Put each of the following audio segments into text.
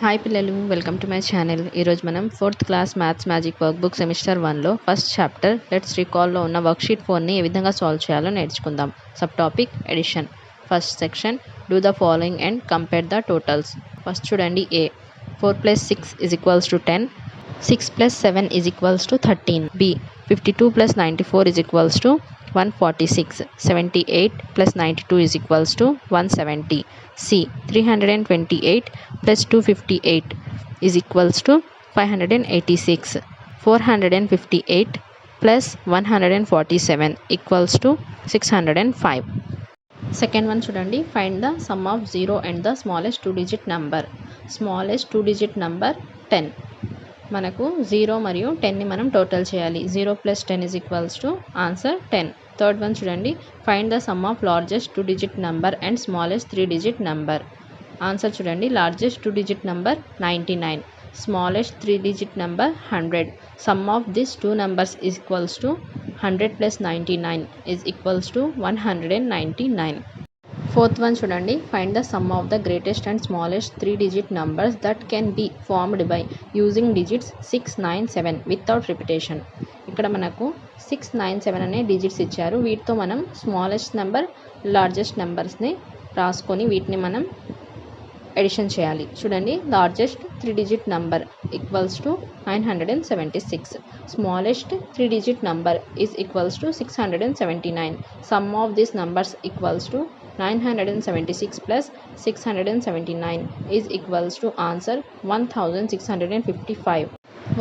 Hi పిల్లలు, welcome to my channel. ఈరోజు మనం 4th class maths magic work book semester 1లో ఫస్ట్ చాప్టర్ లెట్స్ రీకాల్లో ఉన్న వర్క్షీట్ 4ని ఏ విధంగా సాల్వ్ చేయాలో నేర్చుకుందాం. Sub topic addition. First section do the following and compare the totals. First చూడండి A 4 + 6 = 10, 6 + 7 = 13. B 52 + 94 = 146, 78 + 92 = 170. C 328 + 258 = 586, 458 + 147 = 605. Second one చూడండి, find the sum of 0 and the smallest two-digit number. Smallest two-digit number 10. మనకు 0 మరియు 10ని మనం టోటల్ చేయాలి. 0 + 10 = answer 10. Third one చూడండి, find the sum of largest two digit number and smallest three digit number. Answer చూడండి, largest two digit number 99, smallest three digit number 100. Sum of this two numbers = 100 + 99 = 199. Fourth one చూడండి, find the sum of the greatest and smallest three digit numbers that can be formed by using digits 6, 9, 7 without repetition. ఇక్కడ మనకు 6, 9, 7 అనే digits ఇచ్చారు. వీటితో మనం smallest number, largest నెంబర్స్ని రాసుకొని వీటిని మనం ఎడిషన్ చేయాలి. చూడండి, largest three digit number = 976, smallest three digit number = 679. Sum of this numbers = 976 + 679 = answer 1655.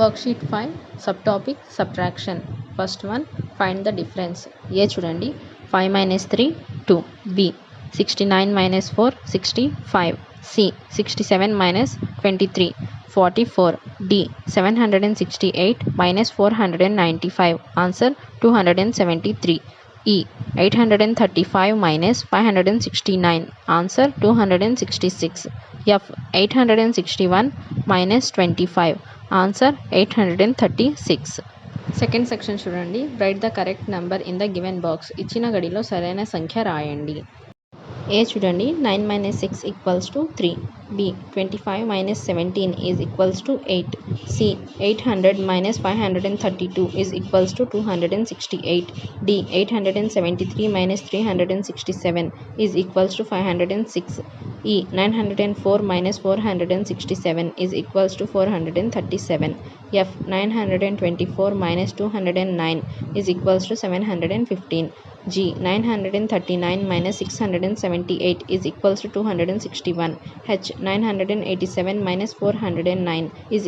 Worksheet 5 sub topic subtraction. First one find the difference. A చూడండి, 5 - 3 2. B 69 - 4 65. C 67 - 23 44. D 768 - 495. Answer 273. E 835 - 569. Answer 266. F 861 - 25. Answer 836. Second section చూడండి, write the correct number in the given box. ఇచ్చిన గడిలో సరైన సంఖ్య రాయండి. ఏ చూడండి, 9 - 6 = 3. B 25 - 17 = 8. C 800 - 532 = 268. D 873 - 367 = 506. E 904 - 467 = 437. F 924 - 209 = 715. G 939 - 678 = 261. H 987 - 409 =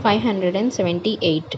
578.